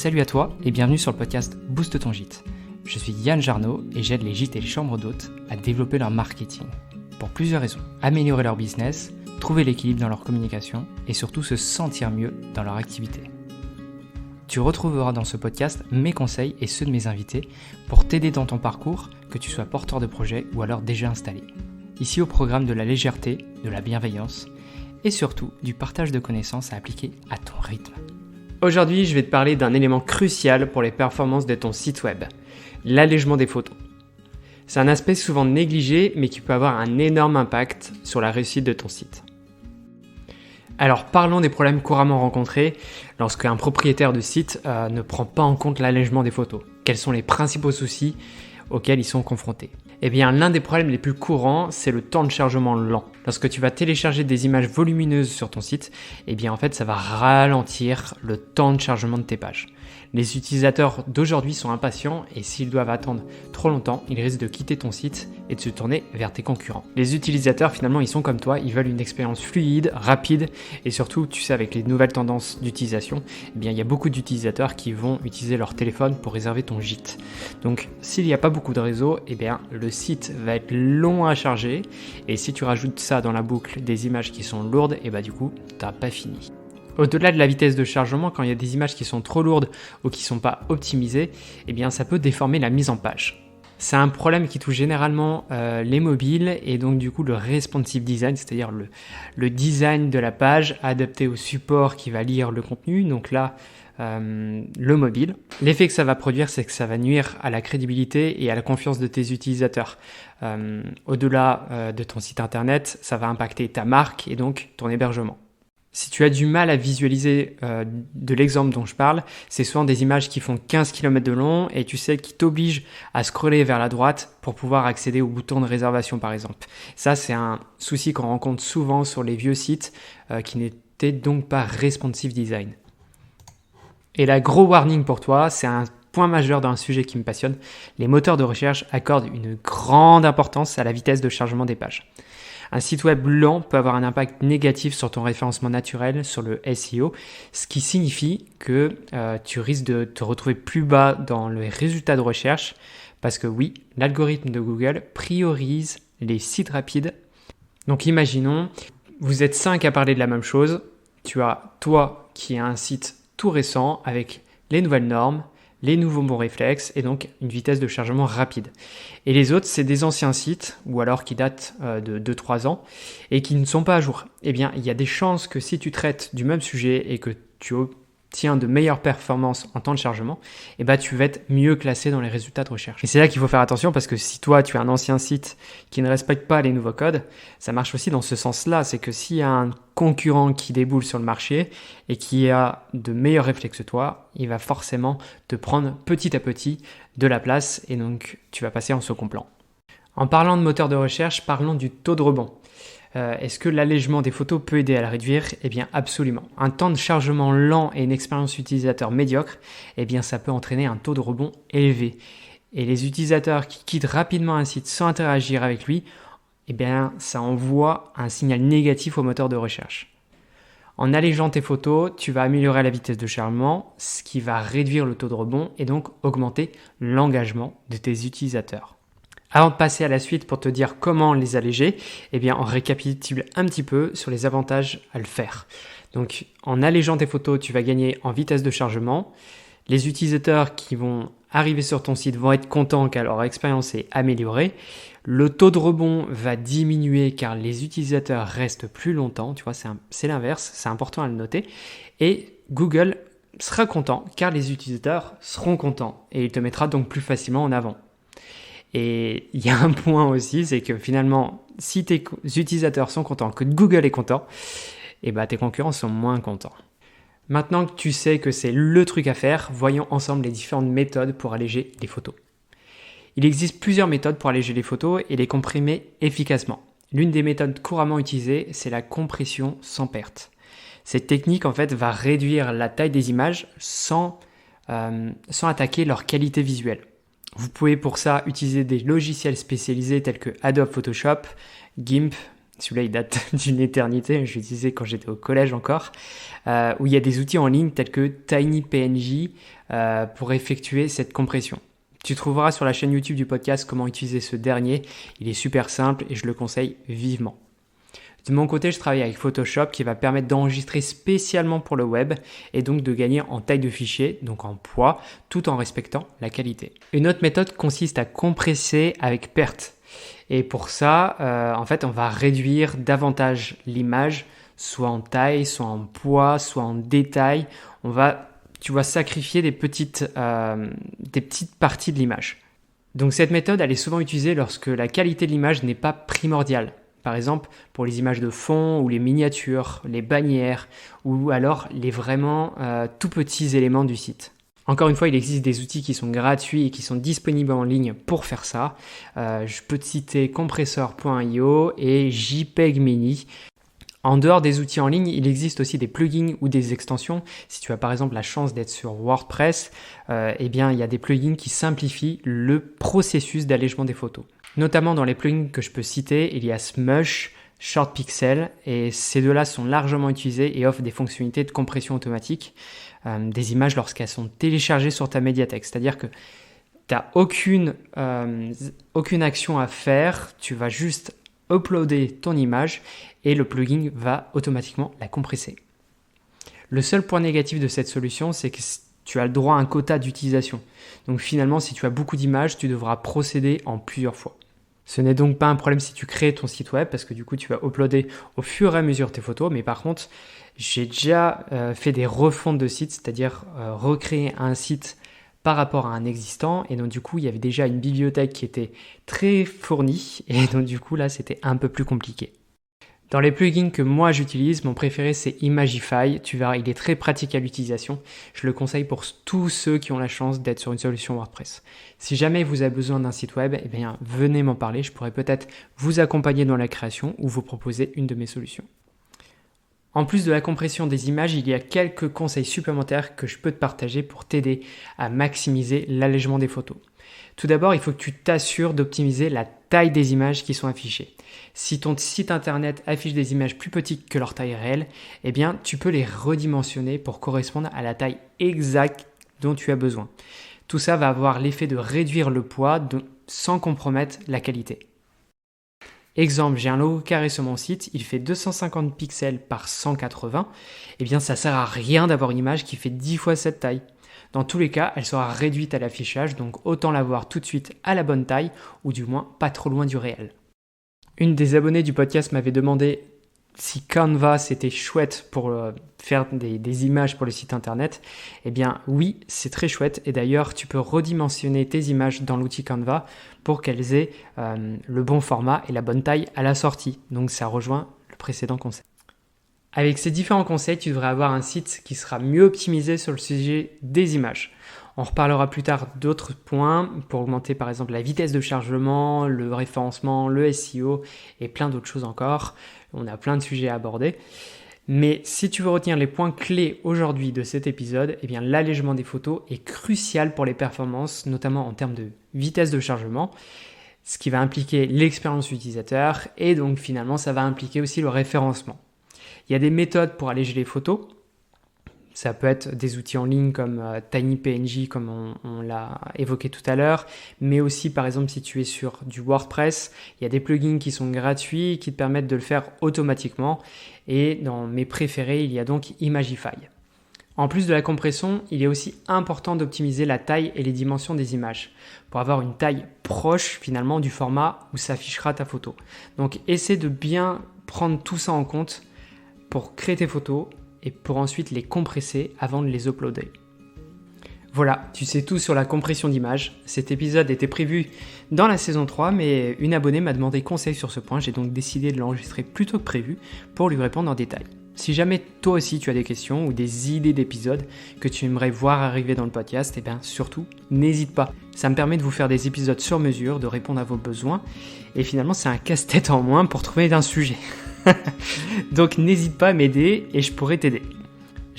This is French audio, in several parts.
Salut à toi et bienvenue sur le podcast Booste ton gîte. Je suis Yann Jarno et j'aide les gîtes et les chambres d'hôtes à développer leur marketing. Pour plusieurs raisons. Améliorer leur business, trouver l'équilibre dans leur communication et surtout se sentir mieux dans leur activité. Tu retrouveras dans ce podcast mes conseils et ceux de mes invités pour t'aider dans ton parcours, que tu sois porteur de projet ou alors déjà installé. Ici au programme de la légèreté, de la bienveillance et surtout du partage de connaissances à appliquer à ton rythme. Aujourd'hui, je vais te parler d'un élément crucial pour les performances de ton site web, l'allègement des photos. C'est un aspect souvent négligé, mais qui peut avoir un énorme impact sur la réussite de ton site. Alors parlons des problèmes couramment rencontrés lorsque un propriétaire de site ne prend pas en compte l'allègement des photos. Quels sont les principaux soucis auxquels ils sont confrontés ? Eh bien, l'un des problèmes les plus courants, c'est le temps de chargement lent. Lorsque tu vas télécharger des images volumineuses sur ton site, eh bien en fait, ça va ralentir le temps de chargement de tes pages. Les utilisateurs d'aujourd'hui sont impatients et s'ils doivent attendre trop longtemps, ils risquent de quitter ton site et de se tourner vers tes concurrents. Les utilisateurs, finalement, ils sont comme toi, ils veulent une expérience fluide, rapide et surtout, tu sais, avec les nouvelles tendances d'utilisation, eh bien, il y a beaucoup d'utilisateurs qui vont utiliser leur téléphone pour réserver ton gîte. Donc, s'il n'y a pas beaucoup de réseau, eh bien, le site va être long à charger et si tu rajoutes ça dans la boucle des images qui sont lourdes, et bah du coup, t'as pas fini. Au-delà de la vitesse de chargement, quand il y a des images qui sont trop lourdes ou qui ne sont pas optimisées, eh bien ça peut déformer la mise en page. C'est un problème qui touche généralement les mobiles et donc du coup le responsive design, c'est-à-dire le design de la page adapté au support qui va lire le contenu, donc là le mobile. L'effet que ça va produire, c'est que ça va nuire à la crédibilité et à la confiance de tes utilisateurs. Au-delà de ton site internet, ça va impacter ta marque et donc ton hébergement. Si tu as du mal à visualiser de l'exemple dont je parle, c'est souvent des images qui font 15 km de long et tu sais qui t'obligent à scroller vers la droite pour pouvoir accéder au bouton de réservation par exemple. Ça, c'est un souci qu'on rencontre souvent sur les vieux sites qui n'étaient donc pas responsive design. Et la gros warning pour toi, c'est un point majeur d'un sujet qui me passionne. Les moteurs de recherche accordent une grande importance à la vitesse de chargement des pages. Un site web lent peut avoir un impact négatif sur ton référencement naturel, sur le SEO, ce qui signifie que tu risques de te retrouver plus bas dans les résultats de recherche parce que oui, l'algorithme de Google priorise les sites rapides. Donc imaginons, vous êtes 5 à parler de la même chose. Tu as toi qui as un site tout récent avec les nouvelles normes, les nouveaux bons réflexes et donc une vitesse de chargement rapide. Et les autres, c'est des anciens sites ou alors qui datent de 2-3 ans et qui ne sont pas à jour. Eh bien, il y a des chances que si tu traites du même sujet et que tu obtiens de meilleures performances en temps de chargement, eh ben, tu vas être mieux classé dans les résultats de recherche. Et c'est là qu'il faut faire attention parce que si toi, tu as un ancien site qui ne respecte pas les nouveaux codes, ça marche aussi dans ce sens-là. C'est que s'il y a un concurrent qui déboule sur le marché et qui a de meilleurs réflexes que toi, il va forcément te prendre petit à petit de la place et donc tu vas passer en second plan. En parlant de moteur de recherche, parlons du taux de rebond. Est-ce que l'allègement des photos peut aider à le réduire ? Eh bien absolument. Un temps de chargement lent et une expérience utilisateur médiocre, eh bien ça peut entraîner un taux de rebond élevé. Et les utilisateurs qui quittent rapidement un site sans interagir avec lui, eh bien ça envoie un signal négatif au moteur de recherche. En allégeant tes photos, tu vas améliorer la vitesse de chargement, ce qui va réduire le taux de rebond et donc augmenter l'engagement de tes utilisateurs. Avant de passer à la suite pour te dire comment les alléger, eh bien on récapitule un petit peu sur les avantages à le faire. Donc en allégeant tes photos, tu vas gagner en vitesse de chargement. Les utilisateurs qui vont arriver sur ton site vont être contents car leur expérience est améliorée. Le taux de rebond va diminuer car les utilisateurs restent plus longtemps. Tu vois, c'est l'inverse, c'est important à le noter. Et Google sera content car les utilisateurs seront contents et il te mettra donc plus facilement en avant. Et il y a un point aussi, c'est que finalement, si tes utilisateurs sont contents, que Google est content, eh ben tes concurrents sont moins contents. Maintenant que tu sais que c'est le truc à faire, voyons ensemble les différentes méthodes pour alléger les photos. Il existe plusieurs méthodes pour alléger les photos et les comprimer efficacement. L'une des méthodes couramment utilisées, c'est la compression sans perte. Cette technique, en fait, va réduire la taille des images sans attaquer leur qualité visuelle. Vous pouvez pour ça utiliser des logiciels spécialisés tels que Adobe Photoshop, GIMP, celui-là il date d'une éternité, je l'utilisais quand j'étais au collège encore, où il y a des outils en ligne tels que TinyPNG pour effectuer cette compression. Tu trouveras sur la chaîne YouTube du podcast comment utiliser ce dernier, il est super simple et je le conseille vivement. De mon côté, je travaille avec Photoshop qui va permettre d'enregistrer spécialement pour le web et donc de gagner en taille de fichier, donc en poids, tout en respectant la qualité. Une autre méthode consiste à compresser avec PERT. Et pour ça, en fait, on va réduire davantage l'image, soit en taille, soit en poids, soit en détail. On va, sacrifier des petites parties de l'image. Donc cette méthode, elle est souvent utilisée lorsque la qualité de l'image n'est pas primordiale. Par exemple, pour les images de fond ou les miniatures, les bannières ou alors les vraiment tout petits éléments du site. Encore une fois, il existe des outils qui sont gratuits et qui sont disponibles en ligne pour faire ça. Je peux te citer compressor.io et JPEG Mini. En dehors des outils en ligne, il existe aussi des plugins ou des extensions. Si tu as par exemple la chance d'être sur WordPress, il y a des plugins qui simplifient le processus d'allègement des photos. Notamment dans les plugins que je peux citer, il y a Smush, ShortPixel et ces deux-là sont largement utilisés et offrent des fonctionnalités de compression automatique des images lorsqu'elles sont téléchargées sur ta médiathèque. C'est-à-dire que tu n'as aucune action à faire, tu vas juste uploader ton image et le plugin va automatiquement la compresser. Le seul point négatif de cette solution, c'est que tu as le droit à un quota d'utilisation. Donc finalement, si tu as beaucoup d'images, tu devras procéder en plusieurs fois. Ce n'est donc pas un problème si tu crées ton site web parce que du coup, tu vas uploader au fur et à mesure tes photos. Mais par contre, j'ai déjà fait des refontes de sites, c'est-à-dire recréer un site par rapport à un existant. Et donc du coup, il y avait déjà une bibliothèque qui était très fournie. Et donc du coup, là, c'était un peu plus compliqué. Dans les plugins que moi j'utilise, mon préféré c'est Imagify. Tu verras, il est très pratique à l'utilisation. Je le conseille pour tous ceux qui ont la chance d'être sur une solution WordPress. Si jamais vous avez besoin d'un site web, venez m'en parler. Je pourrais peut-être vous accompagner dans la création ou vous proposer une de mes solutions. En plus de la compression des images, il y a quelques conseils supplémentaires que je peux te partager pour t'aider à maximiser l'allègement des photos. Tout d'abord, il faut que tu t'assures d'optimiser la taille des images qui sont affichées. Si ton site internet affiche des images plus petites que leur taille réelle, tu peux les redimensionner pour correspondre à la taille exacte dont tu as besoin. Tout ça va avoir l'effet de réduire le poids sans compromettre la qualité. Exemple, j'ai un logo carré sur mon site, il fait 250 pixels par 180. Ça sert à rien d'avoir une image qui fait 10 fois cette taille. Dans tous les cas, elle sera réduite à l'affichage, donc autant l'avoir tout de suite à la bonne taille, ou du moins pas trop loin du réel. Une des abonnées du podcast m'avait demandé si Canva c'était chouette pour faire des images pour le site internet. Oui, c'est très chouette et d'ailleurs tu peux redimensionner tes images dans l'outil Canva pour qu'elles aient le bon format et la bonne taille à la sortie. Donc ça rejoint le précédent conseil. Avec ces différents conseils, tu devrais avoir un site qui sera mieux optimisé sur le sujet des images. On reparlera plus tard d'autres points pour augmenter par exemple la vitesse de chargement, le référencement, le SEO et plein d'autres choses encore. On a plein de sujets à aborder. Mais si tu veux retenir les points clés aujourd'hui de cet épisode, l'allègement des photos est crucial pour les performances, notamment en termes de vitesse de chargement, ce qui va impliquer l'expérience utilisateur et donc finalement ça va impliquer aussi le référencement. Il y a des méthodes pour alléger les photos. Ça peut être des outils en ligne comme TinyPNG, comme on l'a évoqué tout à l'heure, mais aussi par exemple si tu es sur du WordPress, il y a des plugins qui sont gratuits qui te permettent de le faire automatiquement. Et dans mes préférés, il y a donc Imagify. En plus de la compression, il est aussi important d'optimiser la taille et les dimensions des images pour avoir une taille proche finalement du format où s'affichera ta photo. Donc essaie de bien prendre tout ça en compte pour créer tes photos et pour ensuite les compresser avant de les uploader. Voilà, tu sais tout sur la compression d'images. Cet épisode était prévu dans la saison 3, mais une abonnée m'a demandé conseil sur ce point. J'ai donc décidé de l'enregistrer plus tôt que prévu pour lui répondre en détail. Si jamais toi aussi tu as des questions ou des idées d'épisodes que tu aimerais voir arriver dans le podcast, surtout, n'hésite pas. Ça me permet de vous faire des épisodes sur mesure, de répondre à vos besoins. Et finalement, c'est un casse-tête en moins pour trouver un sujet. Donc n'hésite pas à m'aider et je pourrai t'aider.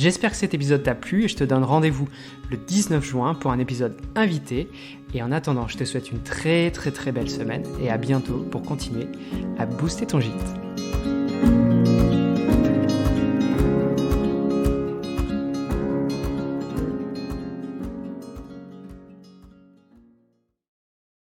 J'espère que cet épisode t'a plu et je te donne rendez-vous le 19 juin pour un épisode invité. Et en attendant, je te souhaite une très belle semaine et à bientôt pour continuer à booster ton gîte.